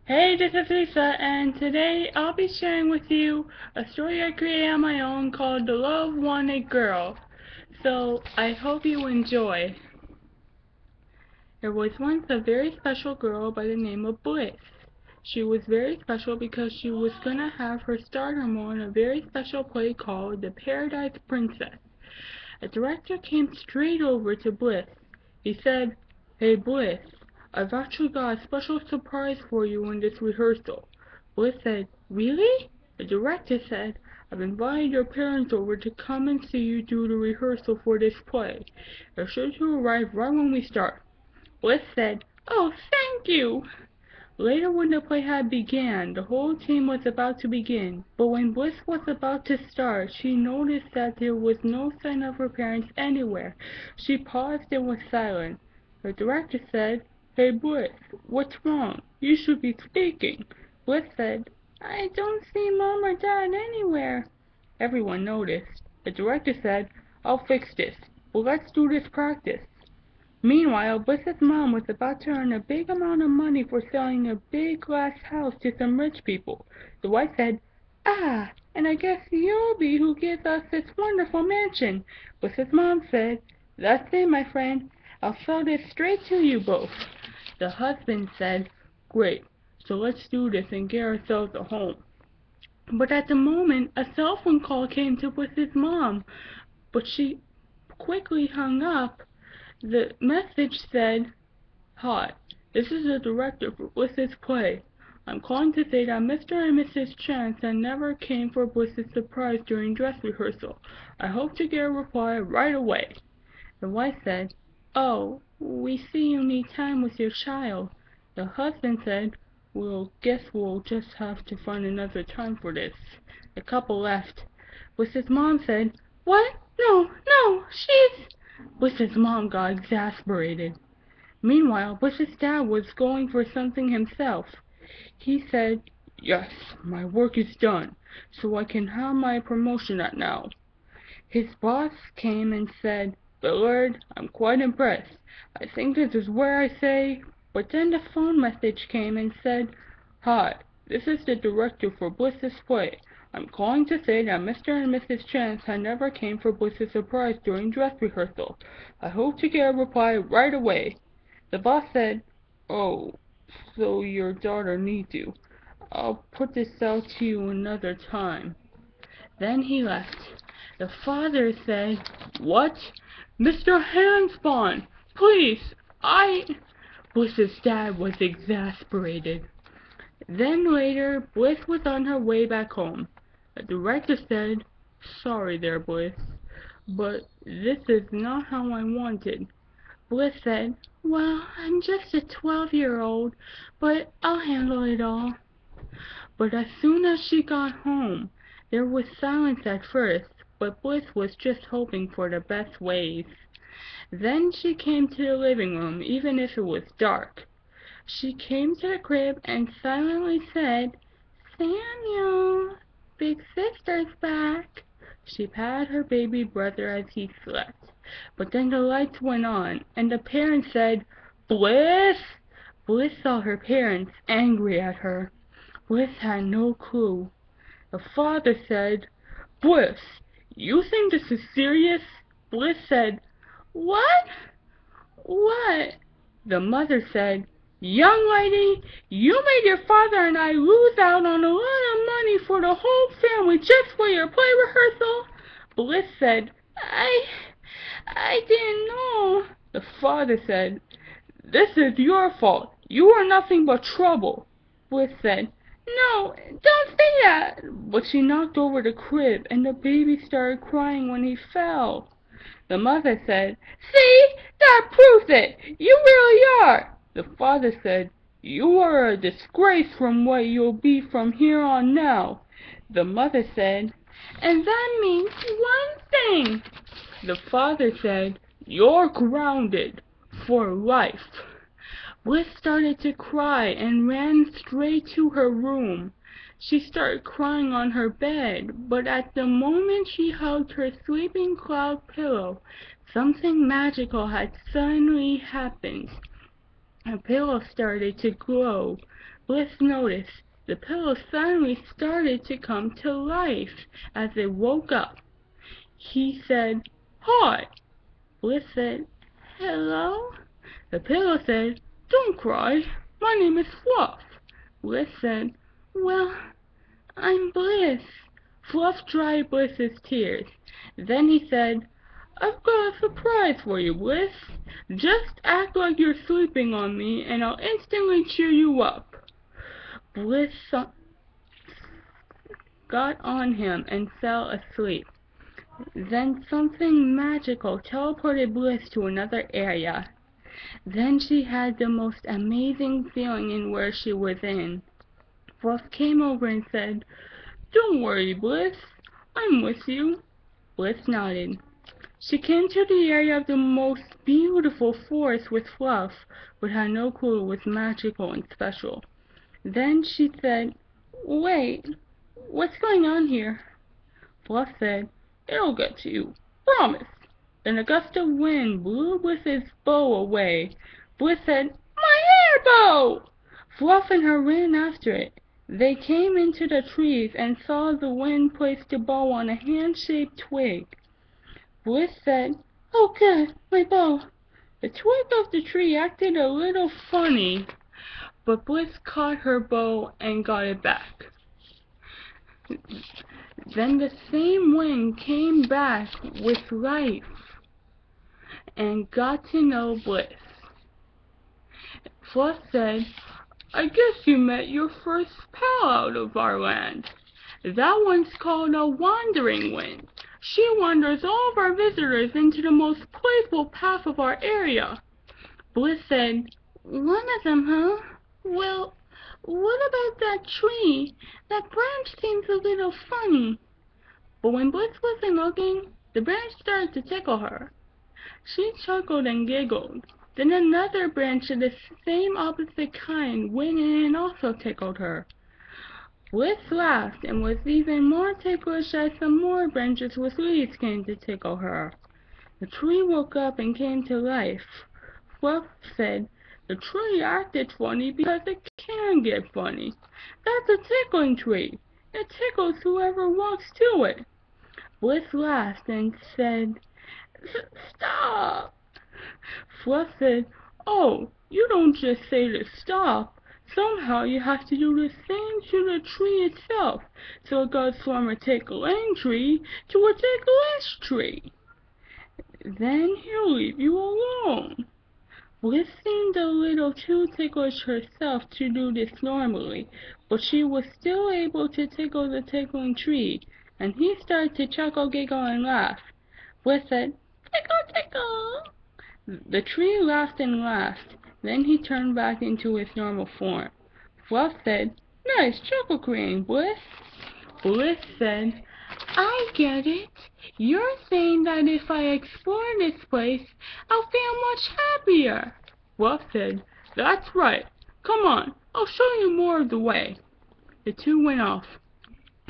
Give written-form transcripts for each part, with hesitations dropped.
Hey, this is Lisa, and today I'll be sharing with you a story I created on my own called The Love Wanted Girl. So, I hope you enjoy. There was once a very special girl by the name of Bliss. She was very special because she was gonna have her start on a very special play called The Paradise Princess. A director came straight over to Bliss. He said, "Hey Bliss, I've actually got a special surprise for you in this rehearsal." Bliss said, "Really?" The director said, "I've invited your parents over to come and see you do the rehearsal for this play. They're sure to arrive right when we start." Bliss said, "Oh, thank you." Later when the play had begun, the whole team was about to begin, but when Bliss was about to start, she noticed that there was no sign of her parents anywhere. She paused and was silent. The director said, "Hey Bliss, what's wrong? You should be speaking." Bliss said, "I don't see Mom or Dad anywhere." Everyone noticed. The director said, "I'll fix this, but let's do this practice." Meanwhile, Bliss's mom was about to earn a big amount of money for selling a big glass house to some rich people. The wife said, "Ah, and I guess you'll be who gives us this wonderful mansion." Bliss's mom said, "That's it, my friend. I'll sell this straight to you both." The husband said, "Great, so let's do this and get ourselves a home." But at the moment, a cell phone call came to Bliss's mom, but she quickly hung up. The message said, "Hi, this is the director for Bliss's play. I'm calling to say that Mr. and Mrs. Chance never came for Bliss's surprise during dress rehearsal. I hope to get a reply right away." The wife said, "Oh, we see you need time with your child." The husband said, "Well, guess we'll just have to find another time for this." The couple left. Bliss's mom said, "What? No, no, she's—" Bliss's mom got exasperated. Meanwhile, Bliss's dad was going for something himself. He said, "Yes, my work is done, so I can have my promotion now." His boss came and said, "Billard, I'm quite impressed. I think this is where I say—" But then the phone message came and said, "Hi, this is the director for Bliss's play. I'm calling to say that Mr. and Mrs. Chance never came for Bliss's surprise during dress rehearsal. I hope to get a reply right away." The boss said, "Oh, so your daughter needs you. I'll put this out to you another time." Then he left. The father said, "What? Mr. Hansbon, please, I—" Bliss's dad was exasperated. Then later, Bliss was on her way back home. The director said, "Sorry there, Bliss, but this is not how I wanted." Bliss said, "Well, I'm just a 12-year-old, but I'll handle it all." But as soon as she got home, there was silence at first, but Bliss was just hoping for the best ways. Then she came to the living room, even if it was dark. She came to the crib and silently said, "Samuel, big sister's back." She patted her baby brother as he slept. But then the lights went on, and the parents said, "Bliss!" Bliss saw her parents angry at her. Bliss had no clue. The father said, "Bliss, you think this is serious?" Bliss said, "What? What?" The mother said, "Young lady, you made your father and I lose out on a lot of money for the whole family just for your play rehearsal." Bliss said, I didn't know." The father said, "This is your fault. You are nothing but trouble." Bliss said, "No, don't say that." But she knocked over the crib, and the baby started crying when he fell. The mother said, "See, that proves it. You really are." The father said, "You are a disgrace from what you'll be from here on now." The mother said, "And that means one thing." The father said, "You're grounded for life." Bliss started to cry and ran straight to her room. She started crying on her bed, but at the moment she hugged her sleeping cloud pillow, something magical had suddenly happened. Her pillow started to glow. Bliss noticed the pillow suddenly started to come to life as it woke up. He said, "Hi." Bliss said, "Hello?" The pillow said, "Don't cry. My name is Fluff." Bliss said, "Well, I'm Bliss." Fluff dried Bliss's tears. Then he said, "I've got a surprise for you, Bliss. Just act like you're sleeping on me and I'll instantly cheer you up." Bliss got on him and fell asleep. Then something magical teleported Bliss to another area. Then she had the most amazing feeling in where she was in. Fluff came over and said, "Don't worry, Bliss. I'm with you." Bliss nodded. She came to the area of the most beautiful forest with Fluff, but had no clue it was magical and special. Then she said, "Wait, what's going on here?" Fluff said, "It'll get to you. Promise." Then a gust of wind blew Bliss's bow away. Bliss said, "My hair bow!" Fluff and her ran after it. They came into the trees and saw the wind place the bow on a hand-shaped twig. Bliss said, "Oh good, my bow." The twig of the tree acted a little funny, but Bliss caught her bow and got it back. Then the same wind came back with life and got to know Bliss. Fluff said, "I guess you met your first pal out of our land. That one's called a wandering wind. She wanders all of our visitors into the most playful path of our area." Bliss said, "One of them, huh? Well, what about that tree? That branch seems a little funny." But when Bliss wasn't looking, the branch started to tickle her. She chuckled and giggled. Then another branch of the same opposite kind went in and also tickled her. Bliss laughed and was even more ticklish as some more branches with leaves came to tickle her. The tree woke up and came to life. Fluff said, "The tree acted funny because it can get funny. That's a tickling tree. It tickles whoever walks to it." Bliss laughed and said, "Stop." Fluff said, "Oh, you don't just say to stop. Somehow you have to do the same to the tree itself, so it goes from a tickling tree to a ticklish tree. Then he'll leave you alone." Bliss seemed a little too ticklish herself to do this normally, but she was still able to tickle the tickling tree, and he started to chuckle, giggle, and laugh. Bliss said, "Tickle, tickle." The tree laughed and laughed. Then he turned back into his normal form. Fluff said, "Nice chuckle creating, Bliss." Bliss said, "I get it. You're saying that if I explore this place, I'll feel much happier." Fluff said, "That's right. Come on, I'll show you more of the way." The two went off.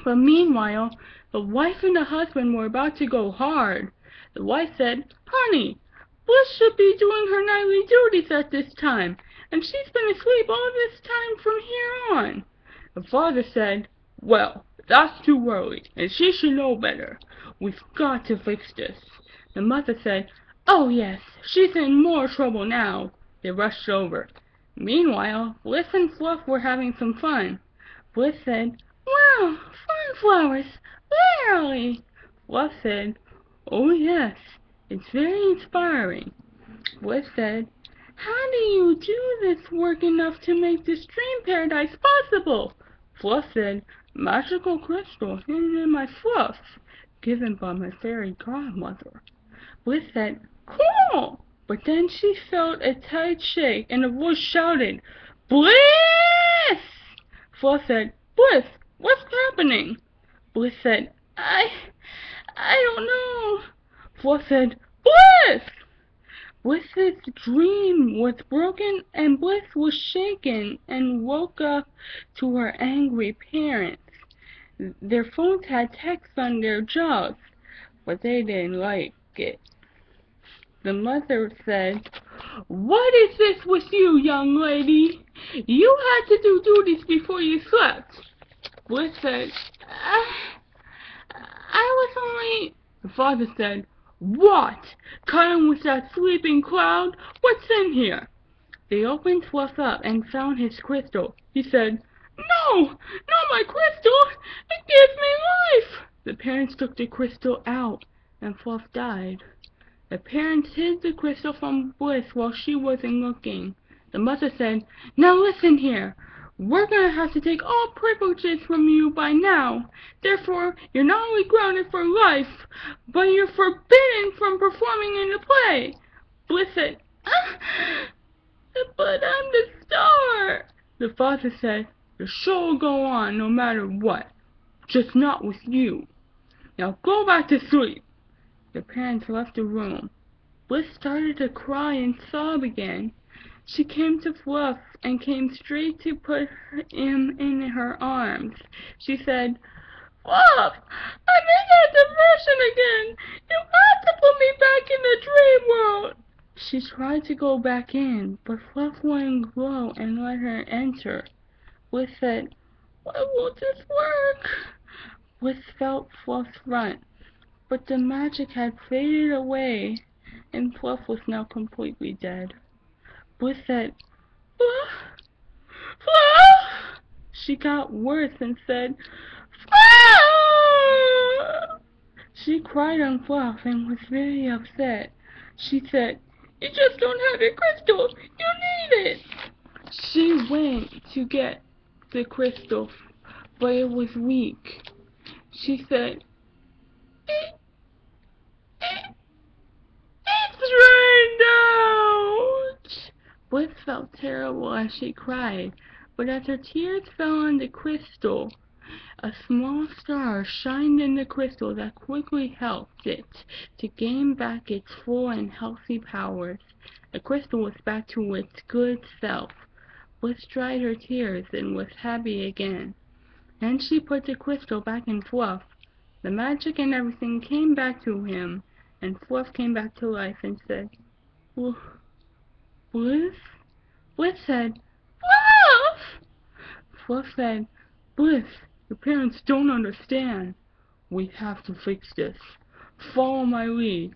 But meanwhile, the wife and the husband were about to go hard. The wife said, "Honey, Bliss should be doing her nightly duties at this time, and she's been asleep all this time from here on." The father said, "Well, that's too early, and she should know better. We've got to fix this." The mother said, "Oh yes, she's in more trouble now." They rushed over. Meanwhile, Bliss and Fluff were having some fun. Bliss said, "Wow, sunflowers, literally." Fluff said, "Oh yes, it's very inspiring." Bliss said, "How do you do this work enough to make this dream paradise possible?" Fluff said, "Magical crystal hidden in my fluff, given by my fairy godmother." Bliss said, "Cool!" But then she felt a tight shake and a voice shouted, "Bliss!" Fluff said, "Bliss, what's happening?" Bliss said, I don't know." Fluff said, "Bliss!" Bliss's dream was broken and Bliss was shaken and woke up to her angry parents. Their phones had text on their jaws, but they didn't like it. The mother said, "What is this with you, young lady? You had to do duties before you slept." Bliss said, I was only... The father said, "What? Cutting with that sleeping cloud? What's in here?" They opened Fluff up and found his crystal. He said, "No, not my crystal! It gives me life!" The parents took the crystal out, and Fluff died. The parents hid the crystal from Bliss while she wasn't looking. The mother said, "Now listen here. We're going to have to take all privileges from you by now. Therefore, you're not only grounded for life, but you're forbidden from performing in the play." Bliss said, "But I'm the star." The father said, "The show will go on no matter what, just not with you. Now go back to sleep." The parents left the room. Bliss started to cry and sob again. She came to Fluff and came straight to put him in her arms. She said, "Fluff, I'm in that dimension again. You have to put me back in the dream world." She tried to go back in, but Fluff wouldn't go and let her enter. Bliss said, "Why won't this work?" Bliss felt Fluff's front, but the magic had faded away, and Fluff was now completely dead. Bliss said, "Fluff, Fluff!" She got worse and said, "Fluff!" She cried on Fluff and was very upset. She said, "You just don't have your crystal. You need it." She went to get the crystal, but it was weak. She said, "It's rained out." Bliss felt terrible as she cried, but as her tears fell on the crystal, a small star shined in the crystal that quickly helped it to gain back its full and healthy powers. The crystal was back to its good self. Bliss dried her tears and was happy again. Then she put the crystal back in Fluff. The magic and everything came back to him, and Fluff came back to life and said, "Bliss?" Bliss said, "Fluff!" Fluff said, "Bliss, your parents don't understand. We have to fix this. Follow my lead."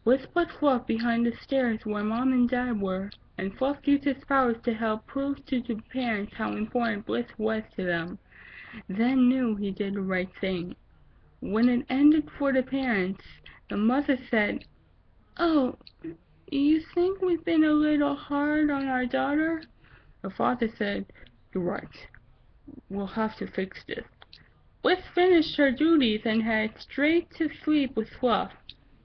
Bliss put Fluff behind the stairs where Mom and Dad were, and Fluff used his powers to help prove to the parents how important Bliss was to them. Then knew he did the right thing. When it ended for the parents, the mother said, "Oh, you think we've been a little hard on our daughter?" The father said, "You're right. We'll have to fix this." Bliss finished her duties and headed straight to sleep with Fluff.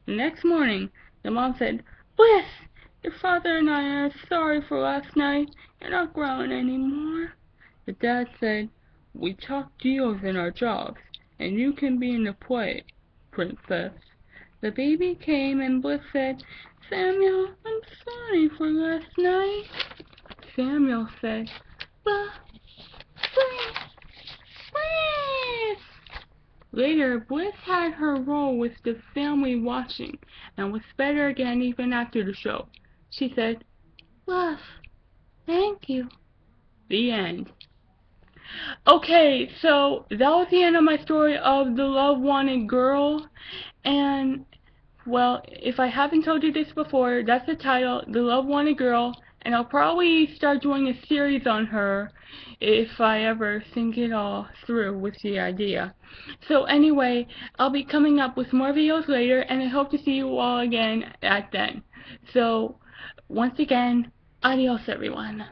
The next morning, the mom said, "Bliss, your father and I are sorry for last night. You're not growing anymore." The dad said, "We talk deals in our jobs, and you can be in the play, princess." The baby came and Bliss said, "Samuel, I'm sorry for last night." Samuel said, Bliss. Later, Bliss had her role with the family watching, and was better again even after the show. She said, "Bliss, thank you." The end. Okay, so that was the end of my story of The Love Wanted Girl, and, well, if I haven't told you this before, that's the title, The Love Wanted Girl, and I'll probably start doing a series on her if I ever think it all through with the idea. So anyway, I'll be coming up with more videos later, and I hope to see you all again at then. So, once again, adios everyone.